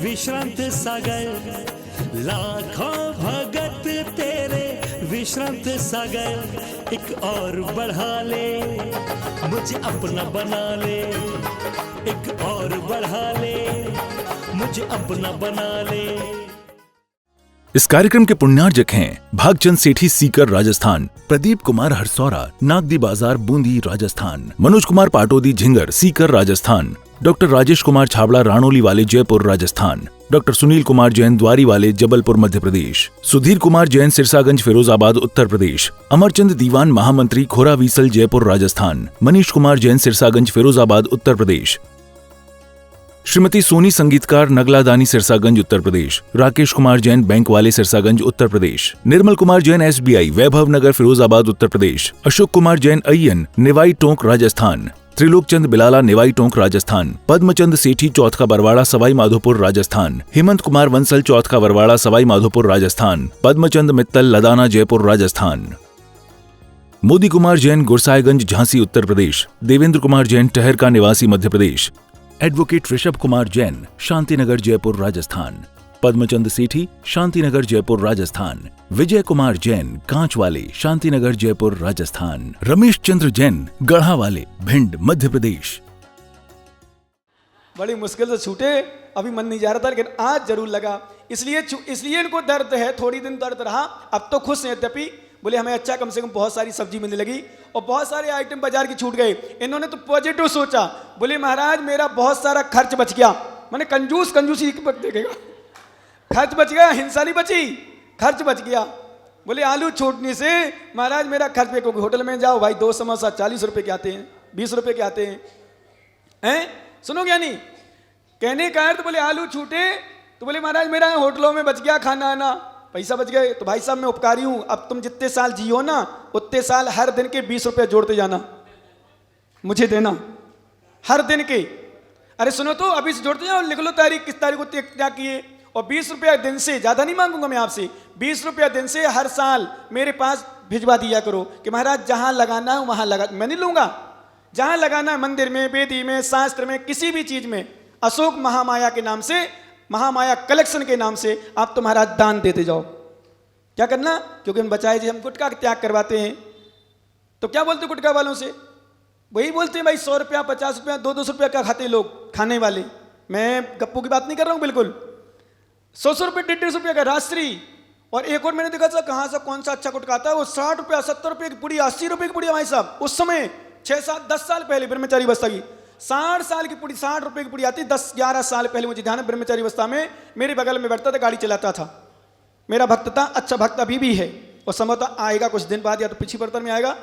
विश्रांत सागर, लाखों भगत तेरे विश्रांत सागर। एक और बढ़ा ले, मुझे अपना बना ले, एक और बढ़ा ले, मुझे अपना बना ले। इस कार्यक्रम के पुण्यार्जक हैं भागचंद सेठी सीकर राजस्थान, प्रदीप कुमार हरसौरा नागदी बाजार बूंदी राजस्थान, मनोज कुमार पाटोदी झिंगर सीकर राजस्थान, डॉक्टर राजेश कुमार छाबड़ा राणोली वाले जयपुर राजस्थान, डॉक्टर सुनील कुमार जैन द्वारी वाले जबलपुर मध्य प्रदेश, सुधीर कुमार जैन सिरसागंज फिरोजाबाद उत्तर प्रदेश, अमरचंद दीवान महामंत्री खोरावीसल जयपुर राजस्थान, मनीष कुमार जैन सिरसागंज फिरोजाबाद उत्तर प्रदेश, श्रीमती सोनी संगीतकार नगला दानी सिरसागंज उत्तर प्रदेश, राकेश कुमार जैन बैंक वाले सिरसागंज उत्तर प्रदेश, निर्मल कुमार जैन SBI वैभव नगर फिरोजाबाद उत्तर प्रदेश, अशोक कुमार जैन अय्यन निवाई टोंक राजस्थान, त्रिलोक चंद बिलाला निवाई टोंक राजस्थान, पद्मचंद सेठी चौथ का बरवाड़ा सवाई माधोपुर राजस्थान, हेमंत कुमार वंसल चौथ का बरवाड़ा सवाई माधोपुर राजस्थान, पद्मचंद मित्तल लदाना जयपुर राजस्थान, मोदी कुमार जैन गुरसाईगंज झांसी उत्तर प्रदेश, देवेंद्र कुमार जैन टहर का निवासी मध्य प्रदेश, एडवोकेट ऋषभ कुमार जैन शांतिनगर जयपुर राजस्थान, पद्मचंद सेठी शांतिनगर जयपुर राजस्थान, विजय कुमार जैन कांच वाले शांतिनगर जयपुर राजस्थान, रमेश चंद्र जैन गढ़ा वाले भिंड मध्य प्रदेश। बड़ी मुश्किल से छूटे, अभी मन नहीं जा रहा था लेकिन आज जरूर लगा, इसलिए इनको दर्द है, थोड़ी दिन दर्द रहा, अब तो खुश हैं। यद्यपि बोले हमें अच्छा कम से कम बहुत सारी सब्जी मिलने लगी और बहुत सारे आइटम बाजार की छूट गए। इन्होंने तो पॉजिटिव सोचा, बोले महाराज मेरा बहुत सारा खर्च बच गया। मैंने कंजूसी देखेगा, खर्च बच गया, हिंसा नहीं बची, खर्च बच गया। बोले आलू छूटने से महाराज मेरा खर्च पे, क्योंकि होटल में जाओ भाई 2 समोसा 40 रुपए के आते हैं, 20 रुपए के आते हैं। सुनो क्या नहीं कहने का अर्थ, बोले आलू छूटे तो बोले महाराज मेरा होटलों में बच गया खाना आना, पैसा बच गए। तो भाई साहब मैं उपकारी हूं, अब तुम जितने साल जियो ना उतने साल हर दिन के 20 रुपए जोड़ते जाना, मुझे देना हर दिन के। अरे सुनो तो अभी से जोड़ते जाओ, लिख लो तारीख, किस तारीख को क्या किए, और 20 रुपया दिन से ज्यादा नहीं मांगूंगा मैं आपसे, 20 रुपया दिन से हर साल मेरे पास भिजवा दिया करो कि महाराज जहां लगाना है वहां लगा, मैं नहीं लूंगा, जहां लगाना है मंदिर में, वेदी में, शास्त्र में, किसी भी चीज में, अशोक महामाया के नाम से, महामाया कलेक्शन के नाम से आप तो महाराज दान देते जाओ। क्या करना, क्योंकि हम बचाए जी, हम गुटखा का त्याग करवाते हैं। तो क्या बोलते गुटखा वालों से, वही बोलते हैं भाई 100 रुपया 50 रुपया 200 रुपया का खाते लोग खाने वाले। मैं गप्पू की बात नहीं कर रहा हूं, बिल्कुल 100 रुपये 150 रुपये का राष्ट्री। और एक और मैंने देखा था, कहाँ से कौन सा अच्छा गुटखा आता है, वो 60 रुपया 70 रुपये की पुड़ी, 80 रुपये की पुड़ी भाई साहब। उस समय 6-7-10 साल पहले ब्रह्मचारी अवस्था की 60 साल की पुड़ी, 60 रुपए की पुड़ी आती। 10-11 साल पहले मुझे ध्यान है, ब्रह्मचारी अवस्था में मेरे बगल में बैठता था, गाड़ी चलाता था, मेरा भक्त था, अच्छा भक्त अभी भी है, और संभवतः आएगा कुछ दिन बाद, या तो पिछली बर्तन में आएगा।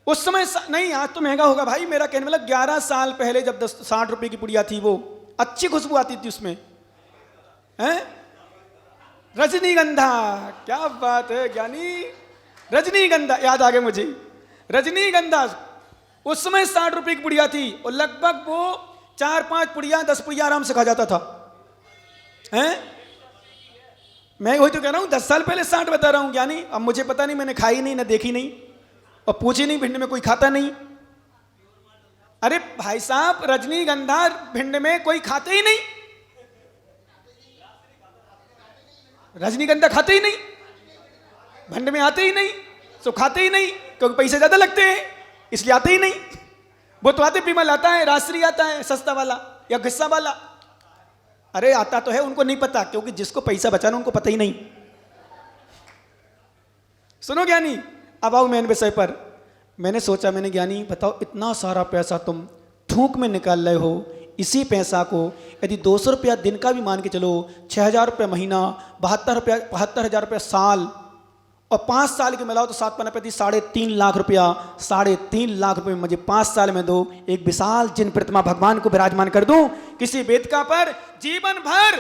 उस समय नहीं, आज तो महंगा होगा भाई, मेरा कहने वाला 11 साल पहले जब 60 रुपए की पुड़िया थी, वो अच्छी खुशबू आती थी उसमें, हैं रजनीगंधा। क्या बात है ज्ञानी, रजनीगंधा याद आ गया मुझे, रजनीगंधा। उस समय 60 रुपए की पुड़िया थी और लगभग वो 4-5 पुड़िया 10 पुड़िया आराम से खा जाता था, हैं। मैं वही तो कह रहा हूं, 10 साल पहले 60 बता रहा हूं ज्ञानी। अब मुझे पता नहीं, मैंने खाई नहीं, ना देखी नहीं, और पूछी नहीं, भिंड में कोई खाता नहीं। अरे भाई साहब रजनीगंधा भिंड में कोई खाते ही नहीं, रजनीगंधा खाते ही नहीं, भिंड में आते ही नहीं, तो खाते ही नहीं, क्योंकि पैसे ज्यादा लगते हैं इसलिए आते ही नहीं। वो तो आते विमल आता है, राष्ट्रीय आता है, सस्ता वाला या गुस्सा वाला। अरे आता तो है, उनको नहीं पता, क्योंकि जिसको पैसा बचाना उनको पता ही नहीं। सुनो ज्ञानी, अब आओ मेन विषय पर। मैंने सोचा, मैंने ज्ञानी बताओ, इतना सारा पैसा तुम थूक में निकाल रहे हो, इसी पैसा को यदि 200 रुपया दिन का भी मान के चलो, 6,000 रुपया महीना, 72,000 रुपया साल, और 5 साल के मिलाओ तो 7-5 3.5 लाख रुपया, 3.5 लाख रुपये मुझे 5 साल में दो, एक विशाल जिन प्रतिमा भगवान को विराजमान कर दूं किसी वेदिका पर, जीवन भर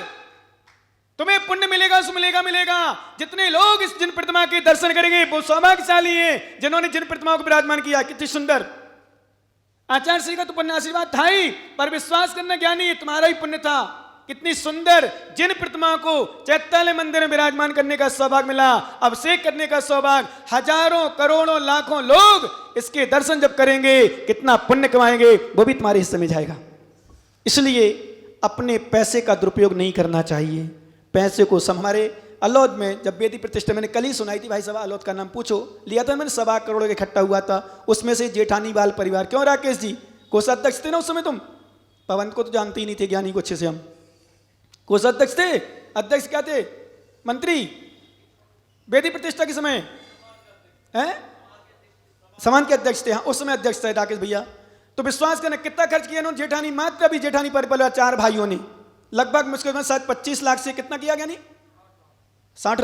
तुम्हें पुण्य मिलेगा, मिलेगा। जितने लोग इस जिन प्रतिमा के दर्शन करेंगे वो सौभाग्यशाली हैं जिन्होंने जिन प्रतिमा को विराजमान किया। कितनी सुंदर आचार्य श्री का तो पुण्य आशीर्वाद था ही, पर विश्वास करना ज्ञानी तुम्हारा ही पुण्य था। कितनी सुंदर जिन प्रतिमा को चैत्यालय मंदिर में विराजमान करने का सौभाग्य मिला, अभिषेक करने का सौभाग्य, हजारों करोड़ों लाखों लोग इसके दर्शन जब करेंगे कितना पुण्य कमाएंगे, वो भी तुम्हारे हिस्से में जाएगा। इसलिए अपने पैसे का दुरुपयोग नहीं करना चाहिए। पैसे को हमारे अलौद में जब वेदी प्रतिष्ठा मैंने कल ही सुनाई थी, भाई सभा अलौद का नाम पूछो, लिया था मैंने, 1.25 करोड़ इकट्ठा हुआ था, उसमें से जेठानी बाल परिवार, क्यों राकेश जी कोषाध्यक्ष थे ना उस समय, तुम पवन को तो जानते ही नहीं थे, ज्ञानी को अच्छे से हम, कोषाध्यक्ष थे, अध्यक्ष क्या थे, मंत्री वेदी प्रतिष्ठा के समय हैं, समाज के अध्यक्ष थे, हाँ उस समय अध्यक्ष थे राकेश भैया। तो विश्वास करना कितना खर्च किया उन्होंने, जेठानी मात्र अभी जेठानी परिवार 4 भाइयों ने लगभग मुश्किल में शायद 25 लाख से कितना किया, ज्ञानी 60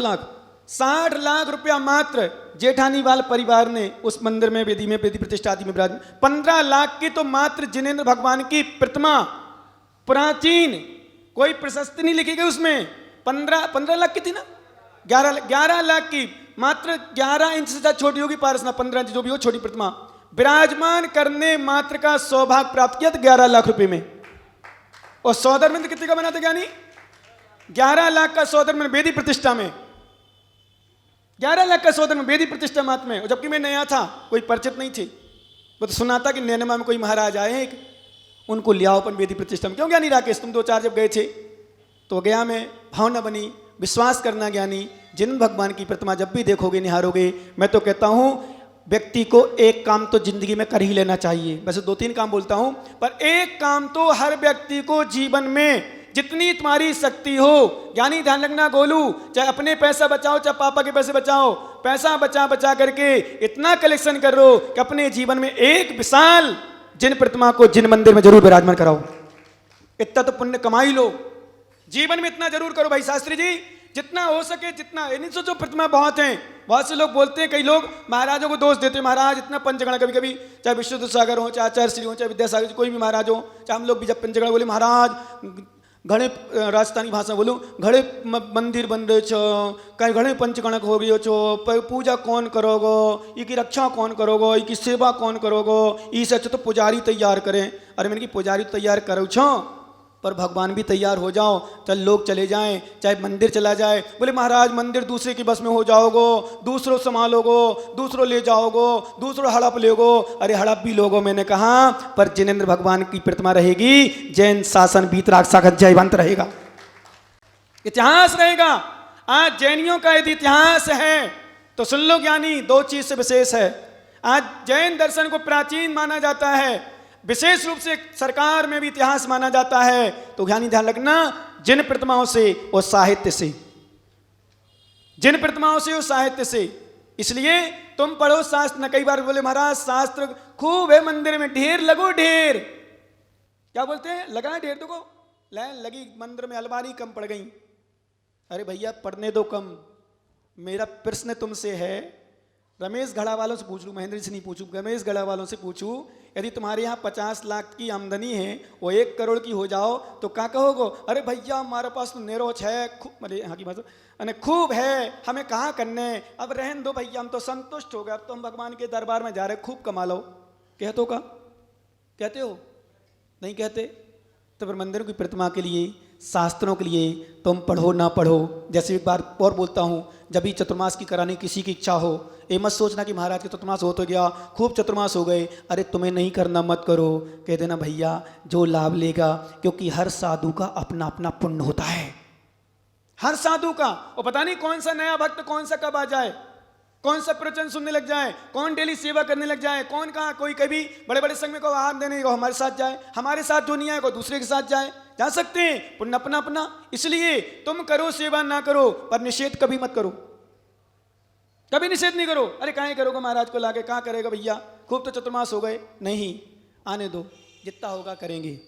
लाख रुपया मात्र जेठानी वाल परिवार ने उस मंदिर में वेदी प्रतिष्ठा आदि में विराज। 15 लाख की तो मात्र जिनेंद्र भगवान की प्रतिमा प्राचीन, कोई प्रशस्ति नहीं लिखी गई उसमें, 15 लाख की थी ना, 11 लाख की मात्र 11 इंच से छोटी होगी पारसना, 15 इंच जो भी हो छोटी प्रतिमा विराजमान करने मात्र का सौभाग्य प्राप्त किया था 11 लाख रुपए में। और सौदर मंदिर कितने का बना था ज्ञानी, 11 लाख का सौदर में वेदी प्रतिष्ठा में, 11 लाख का सौदर में वेदी प्रतिष्ठा मात्र में। और जबकि मैं नया था, कोई परिचित नहीं थे, वो तो सुना था कि नैनमा में कोई महाराज आए एक, उनको लियाओ अपन वेदी प्रतिष्ठा में। क्यों ज्ञानी राकेश, तुम 2-4 जब गए थे तो गया में भावना बनी, विश्वास करना ज्ञानी, जिन भगवान की प्रतिमा जब भी देखोगे निहारोगे, मैं तो कहता हूं व्यक्ति को एक काम तो जिंदगी में कर ही लेना चाहिए। वैसे 2-3 काम बोलता हूं, पर एक काम तो हर व्यक्ति को जीवन में जितनी तुम्हारी शक्ति हो, यानी ध्यान रखना गोलू, चाहे अपने पैसा बचाओ चाहे पापा के पैसे बचाओ, पैसा बचा करके इतना कलेक्शन करो कि अपने जीवन में एक विशाल जिन प्रतिमा को जिन मंदिर में जरूर विराजमान कराओ। इतना तो पुण्य कमाई लो, जीवन में इतना जरूर करो भाई शास्त्री जी, जितना हो सके जितना। नहीं सोचो प्रतिमा बहुत हैं, बहुत से लोग बोलते हैं, कई लोग महाराजों को दोष देते हैं, महाराज इतना पंचगण, कभी कभी चाहे विश्व सागर हो, चाहे आचार्य श्री हो, चाहे विद्यासागर, कोई भी महाराज हो, चाहे हम लोग भी जब पंचगण बोले महाराज घणे राजस्थानी भाषा बोलूँ, घणे मंदिर बन रहे छो, कहीं घणे पंचगणक हो गई छो, पूजा कौन करोगो, इसकी रक्षा कौन करोगो, इसकी सेवा कौन करोगो, इससे अच्छा तो पुजारी तैयार करें। अरे मैंने कि पुजारी तैयार करो छो, पर भगवान भी तैयार हो जाओ, चल लोग चले जाएं, चाहे मंदिर चला जाए, बोले महाराज मंदिर दूसरे की बस में हो जाओगो, दूसरों संभालोगो, दूसरों ले जाओगो, दूसरों हड़प लेगो। अरे हड़प भी लोगो मैंने कहा, पर जिनेंद्र भगवान की प्रतिमा रहेगी, जैन शासन बीतराग साखत जयवंत रहेगा, इतिहास रहेगा। आज जैनियों का यदि इतिहास है तो सुन लो ज्ञानी, 2 चीज से विशेष है। आज जैन दर्शन को प्राचीन माना जाता है, विशेष रूप से सरकार में भी इतिहास माना जाता है। तो ज्ञानी ध्यान रखना, जिन प्रतिमाओं से और साहित्य से, जिन प्रतिमाओं से और साहित्य से। इसलिए तुम पढ़ो शास्त्र न, कई बार बोले महाराज शास्त्र खूब है मंदिर में, ढेर लगो ढेर, क्या बोलते हैं, लगा है ढेर, देखो लाइन लगी मंदिर में, अलमारी कम पड़ गई। अरे भैया पढ़ने दो कम। मेरा प्रश्न तुमसे है, रमेश गढ़ा वालों से पूछ लूँ, महेंद्र से नहीं पूछूं, रमेश गढ़ा वालों से पूछूं, यदि तुम्हारे यहाँ 50 लाख की आमदनी है, वो 1 करोड़ की हो जाओ तो क्या कहोगे? अरे भैया हमारे पास तो नेरोच है, खूब, यहाँ की भाषा अने खूब है, हमें कहाँ करने, अब रहन दो भैया, हम तो संतुष्ट हो गए, अब तो हम भगवान के दरबार में जा रहे, खूब कमा लो। कहते हो का, कहते हो नहीं कहते? तो फिर मंदिरों की प्रतिमा के लिए, शास्त्रों के लिए तुम पढ़ो ना पढ़ो। जैसे एक बार और बोलता हूँ, जब भी चतुर्मास की कराने किसी की इच्छा हो, ये मत सोचना कि महाराज के चतुर्मास हो तो गया, खूब चतुर्मास हो गए, अरे तुम्हें नहीं करना मत करो, कह देना भैया जो लाभ लेगा, क्योंकि हर साधु का अपना अपना पुण्य होता है, हर साधु का। और पता नहीं कौन सा नया भक्त कौन सा कब आ जाए, कौन सा प्रवचन सुनने लग जाए, कौन डेली सेवा करने लग जाए, कौन कहाँ, कोई कभी बड़े बड़े संघ में को आहार देने को हमारे साथ जाए, हमारे साथ जो नहीं आए को दूसरे के साथ जाए, जा सकते हैं, पुण्य अपना अपना। इसलिए तुम करो सेवा ना करो, पर निषेध कभी मत करो, कभी निषेध नहीं करो। अरे काहे करोगे महाराज को लाके, कहाँ करेगा भैया, खूब तो चतुर्मास हो गए, नहीं आने दो, जितना होगा करेंगे,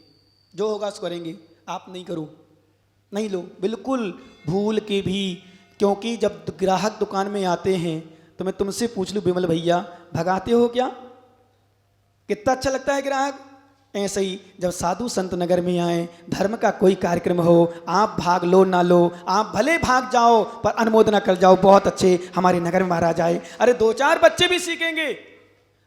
जो होगा सो करेंगे, आप नहीं करो, नहीं लो बिल्कुल भूल के भी। क्योंकि जब ग्राहक दुकान में आते हैं तो मैं तुमसे पूछ लूँ विमल भैया, भगाते हो क्या? कितना अच्छा लगता है ग्राहक। ऐसे ही जब साधु संत नगर में आए, धर्म का कोई कार्यक्रम हो, आप भाग लो ना लो, आप भले भाग जाओ पर अनुमोदना कर जाओ, बहुत अच्छे हमारे नगर में महाराज आए। अरे 2-4 बच्चे भी सीखेंगे,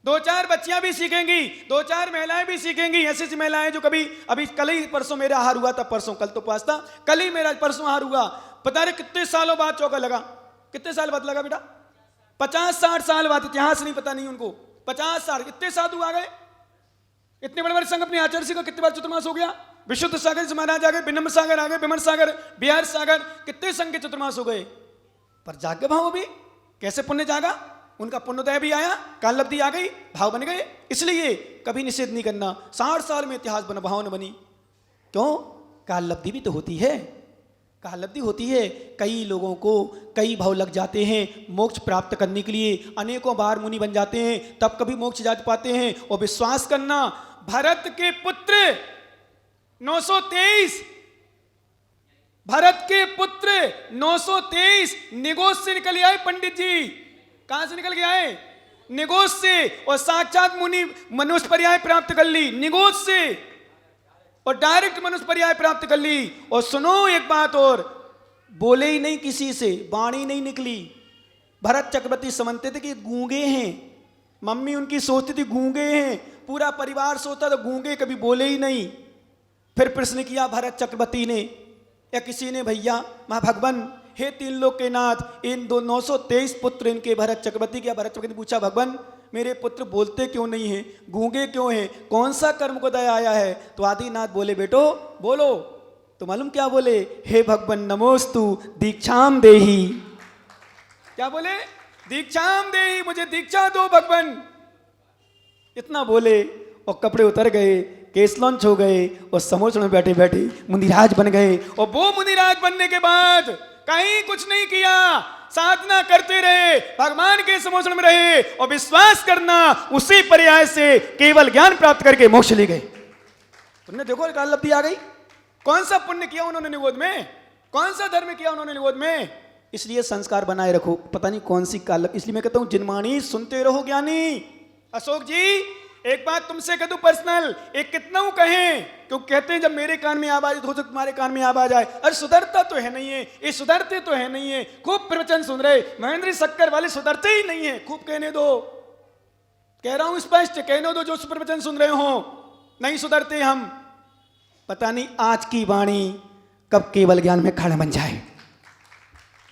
2-4 बच्चियां भी सीखेंगी, 2-4 महिलाएं भी सीखेंगी। ऐसी महिलाएं जो कभी, अभी कल ही परसों मेरा आहार हुआ था, परसों, कल तो पास था, कल ही मेरा परसों आहार हुआ। पता नहीं कितने सालों बाद चौका लगा, कितने साल बाद लगा बेटा, 50-60 साल बाद, इतिहास नहीं पता नहीं उनको, 50 साल, इतने साधु आ गए, इतने बड़े बड़े संघ, अपने आचार्य का कितने बार चतुर्मास हो गया, विशुद्ध सागर से महाराज आ गए, विनम्र सागर आ गए, विमर सागर, बिहार सागर, कितने संघ के चतुर्मास हो गए, पर जाग गए भाव भी। कैसे पुण्य जागा? उनका पुण्योदय भी आया, काल लब्धि आ गई, भाव बन गए। इसलिए कभी निषेध नहीं करना। 60 साल में इतिहास बना, भाव न बनी। क्यों? काल लब्धि भी तो होती है, काल लब्धि होती है। कई लोगों को कई भाव लग जाते हैं मोक्ष प्राप्त करने के लिए, अनेकों बार मुनि बन जाते हैं, तब कभी मोक्ष जा पाते हैं। और विश्वास करना, भरत के पुत्र 923, भरत के पुत्र 923 निगोस से निकल आए। पंडित जी कहां से निकल के आए? निगोस से। और साक्षात मुनि मनुष्य पर्याय प्राप्त कर ली निगोस से, और डायरेक्ट मनुष्य पर्याय प्राप्त कर ली। और सुनो एक बात और, बोले ही नहीं किसी से, वाणी नहीं निकली। भरत चक्रवर्ती समझते थे कि गूंगे हैं, मम्मी उनकी सोचती थी गूंगे हैं, पूरा परिवार सोचता था गूंगे, कभी बोले ही नहीं। फिर प्रश्न किया भरत चक्रवर्ती ने या किसी ने, भैया भगवान हे तीन लोक के नाथ, इन 923 पुत्र इनके भरत चक्रवर्ती। क्या भरत चक्रवर्ती ने पूछा, भगवान मेरे पुत्र बोलते क्यों नहीं हैं, गूंगे क्यों हैं, कौन सा कर्म को दया आया है? तो आदिनाथ बोले, बेटो बोलो। तो मालूम क्या बोले? हे भगवान नमोस्तु दीक्षाम देहि। क्या बोले? दीक्षाम देहि, मुझे दीक्षा दो भगवान। इतना बोले और कपड़े उतर गए, केस लॉन्च हो गए, और समोच में बैठे बैठे मुनिराज बन गए। और वो मुनिराज बनने के बाद कहीं कुछ नहीं किया, साधना करते रहे, भगवान के समोचन में रहे, और विश्वास करना उसी पर्याय से केवल ज्ञान प्राप्त करके मोक्ष ले गए। तुमने देखो काल लब्धि आ गई। कौन सा पुण्य किया उन्होंने निगोद में, कौन सा धर्म किया उन्होंने निगोद में। इसलिए संस्कार बनाए रखो, पता नहीं कौन सी काल। इसलिए मैं कहता हूं जिनमानी सुनते रहो ज्ञानी। अशोक जी एक बात तुमसे कह दूं पर्सनल, एक कितना कहें, क्यों कहते हैं जब मेरे कान में आवाज हो तो तुम्हारे कान में आवाज आए। अरे सुधरता तो है नहीं है, ये सुधरते तो है नहीं है, खूब प्रवचन सुन रहे, महेंद्र शक्कर वाले सुधरते ही नहीं है, खूब कहने दो, कह रहा हूं स्पष्ट, कहने दो जो प्रवचन सुन रहे हो, नहीं सुधरते हम। पता नहीं आज की वाणी कब केवल ज्ञान में खड़ा बन जाए,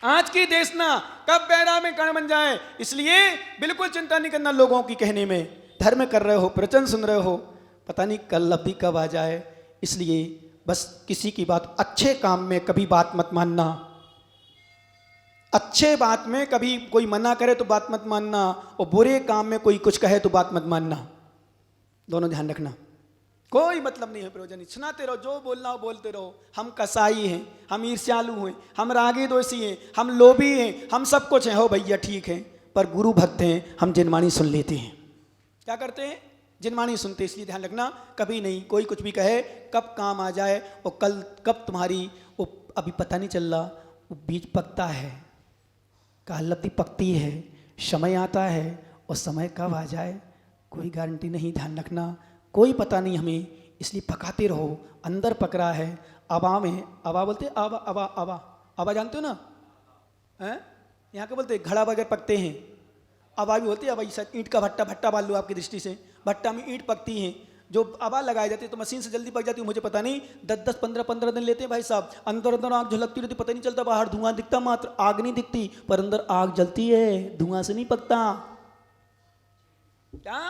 आज की देशना कब बैरा में कण बन जाए। इसलिए बिल्कुल चिंता नहीं करना लोगों की कहने में। धर्म कर रहे हो, प्रवचन सुन रहे हो, पता नहीं कल लब्धि कब आ जाए। इसलिए बस किसी की बात, अच्छे काम में कभी बात मत मानना, अच्छे बात में कभी कोई मना करे तो बात मत मानना, और बुरे काम में कोई कुछ कहे तो बात मत मानना। दोनों ध्यान रखना, कोई मतलब नहीं है प्रयोजन। सुनाते रहो, जो बोलना हो बोलते रहो। हम कसाई हैं, हम ईर्ष्यालु हैं, हम रागी दोषी हैं, हम लोभी हैं, हम सब कुछ हैं। हो भैया ठीक है, पर गुरु भक्त हैं, हम जिनवाणी सुन लेते हैं। क्या करते हैं? जिनवाणी सुनते। इसलिए ध्यान रखना, कभी नहीं कोई कुछ भी कहे, कब काम आ जाए, और कल कब तुम्हारी वो अभी पता नहीं चल रहा, वो बीज पकता है, काल लब्धि पकती है, समय आता है, और समय कब आ जाए कोई गारंटी नहीं। ध्यान रखना, कोई पता नहीं हमें, इसलिए पकाते रहो। अंदर पक रहा है, आवा में, आवा बोलते, आवा आवा आवा आवा जानते हो ना, हैं? यहाँ के बोलते घड़ा वगैरह पकते हैं, आवा भी बोलते हैं। आवा शायद ईंट का भट्टा, भट्टा मान लो आपकी दृष्टि से, भट्टा में ईंट पकती हैं, जो आवा लगाई जाती है तो मशीन से जल्दी पक जाती है। मुझे पता नहीं, 10-10, 15-15 दिन लेते हैं भाई साहब। अंदर अंदर आग झलकती रहती, पता नहीं चलता, बाहर धुआं दिखता मात्र, आग नहीं दिखती, पर अंदर आग जलती है, धुआं से नहीं पकता। क्या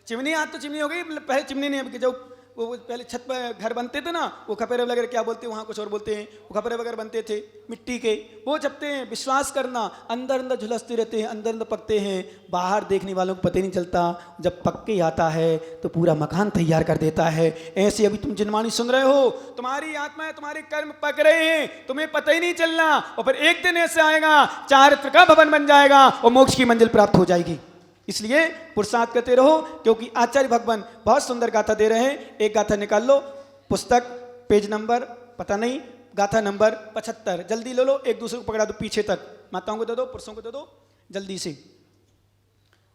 चिमनी? आज तो चिमनी हो गई, पहले चिमनी नहीं है। जब वो पहले छत पर घर बनते थे ना, वो खपेरे वगैरह क्या बोलते हैं वहाँ, कुछ और बोलते हैं, वो खपेरे वगैरह बनते थे मिट्टी के, वो जपते हैं। विश्वास करना, अंदर अंदर झुलसते रहते हैं, अंदर अंदर पकते हैं, बाहर देखने वालों को पता ही नहीं चलता। जब पक के आता है तो पूरा मकान तैयार कर देता है। ऐसे अभी तुम जिनवाणी सुन रहे हो, तुम्हारी आत्मा, तुम्हारे कर्म पक रहे हैं, तुम्हें पता ही नहीं चलना, और फिर एक दिन ऐसे आएगा चारित्र का भवन बन जाएगा और मोक्ष की मंजिल प्राप्त हो जाएगी। इसलिए पुरुषार्थ करते रहो, क्योंकि आचार्य भगवान बहुत सुंदर गाथा दे रहे हैं। एक गाथा निकाल लो, पुस्तक पेज नंबर पता नहीं, गाथा नंबर 75, जल्दी ले लो, एक दूसरे को पकड़ा दो पीछे तक, माताओं को दे दो, पुरुषों को दे दो जल्दी से।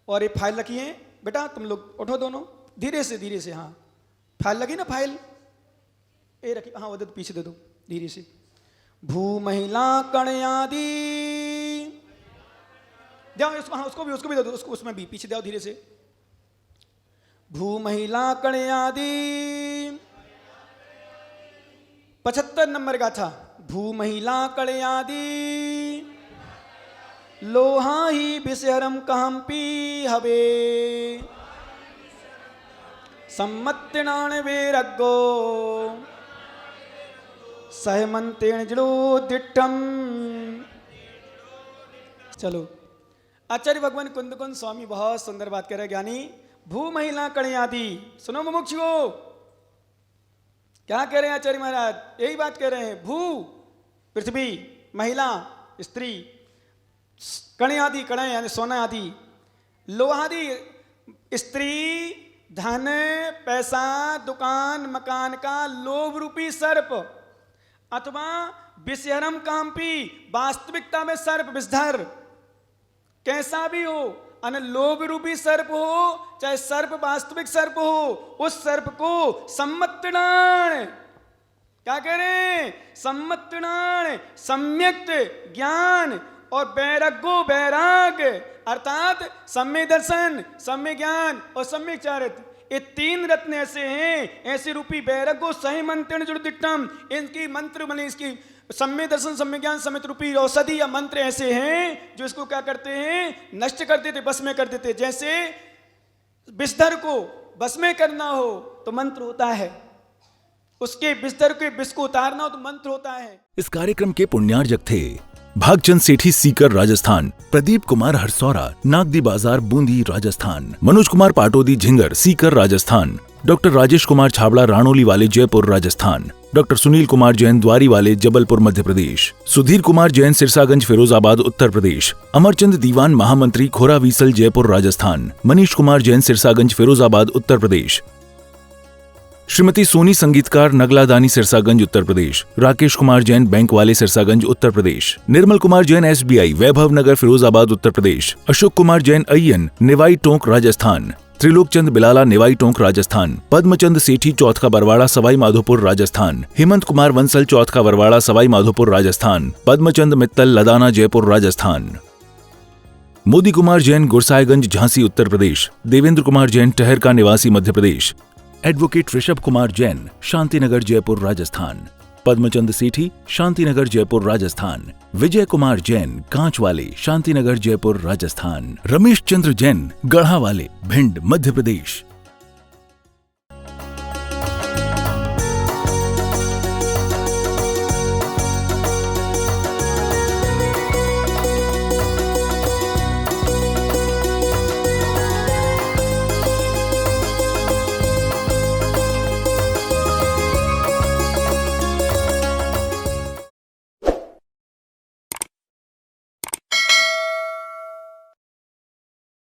और ये फाइल रखी है बेटा, तुम लोग उठो दोनों, धीरे से धीरे से। हाँ फाइल लगी ना, फाइल ये रखी, हाँ वो दे दो, पीछे दे दो धीरे से। भू महिला कणयादि, जाओ इसको, हाँ उसको भी दे दो, उसको उसमें भी पीछे जाओ धीरे से। भू महिला कणयादि 75 नंबर गाथा। भू महिला कणयादि लोहा ही विषहरम कहम पी हवे, सम्मत्तिनाण वेरगो सहमंतेण जड़ो दिट्ठम। चलो, आचार्य भगवान कुंद कुंद स्वामी बहुत सुंदर बात कह रहे हैं ज्ञानी। भू महिला कणयादि, सुनो मुमुक्षुओ, क्या कह रहे हैं आचार्य महाराज? यही बात कह रहे हैं। भू पृथ्वी, महिला स्त्री, कणयादि, कण यानी सोना आदि, लोहादि स्त्री, धन, पैसा, दुकान, मकान का लोभ रूपी सर्प, अथवा विषहरम कामपी, वास्तविकता में सर्प विषधर, कैसा भी हो, अन लोभ रूपी सर्प हो चाहे सर्प वास्तविक सर्प हो, उस सर्प को सम्मत्तनाण, क्या कह रहे हैं? सम्मत्तनाण, सम्यक ज्ञान, और बैरगो वैराग, अर्थात सम्य दर्शन, सम्य ज्ञान और सम्य चारित्र, ये तीन रत्न ऐसे हैं, ऐसे रूपी बैरगो सही मंत्र जुड़दिट्टम, इनकी मंत्र बने, इसकी सम्य दर्शन, सम्य ज्ञान, समित रूपी औषधि या मंत्र ऐसे हैं जो इसको क्या करते हैं? नष्ट कर देते, बस में कर देते। जैसे विषधर को बस में करना हो तो मंत्र होता है, उसके विषधर के विष को उतारना हो तो मंत्र होता है। इस कार्यक्रम के पुण्यार्जक थे भागचंद सेठी, सीकर राजस्थान, प्रदीप कुमार हरसौरा, नागदी बाजार, बूंदी राजस्थान, मनोज कुमार पाटोदी, झिंगर, सीकर राजस्थान, डॉक्टर राजेश कुमार छाबड़ा, राणोली वाले, जयपुर राजस्थान, डॉक्टर सुनील कुमार जैन, द्वारी वाले, जबलपुर मध्य प्रदेश, सुधीर कुमार जैन, सिरसागंज, फिरोजाबाद उत्तर प्रदेश, अमरचंद दीवान, महामंत्री, खोरा वीसल, जयपुर राजस्थान, मनीष कुमार जैन, सिरसागंज, फिरोजाबाद उत्तर प्रदेश, श्रीमती सोनी संगीतकार, नगलादानी, सिरसागंज उत्तर प्रदेश, राकेश कुमार जैन, बैंक वाले, सिरसागंज उत्तर प्रदेश, निर्मल कुमार जैन, SBI, वैभव नगर, फिरोजाबाद उत्तर प्रदेश, अशोक कुमार जैन, अय्यन, निवाई टोंक राजस्थान, त्रिलोक चंद बिलाला, निवाई टोंक राजस्थान, पद्मचंद सेठी, चौथ का बरवाड़ा, सवाई माधोपुर राजस्थान, हेमंत कुमार वंसल, चौथ का बरवाड़ा, सवाई माधोपुर राजस्थान, पद्मचंद मित्तल, लदाना, जयपुर राजस्थान, मोदी कुमार जैन, गुरसायगंज, झांसी उत्तर प्रदेश, देवेंद्र कुमार जैन, टहर का निवासी, मध्य प्रदेश, एडवोकेट ऋषभ कुमार जैन, शांतिनगर, जयपुर राजस्थान, पद्मचंद सेठी, शांतिनगर, जयपुर राजस्थान, विजय कुमार जैन, कांच वाले, शांतिनगर, जयपुर राजस्थान, रमेश चंद्र जैन, गढ़ा वाले, भिंड मध्य प्रदेश,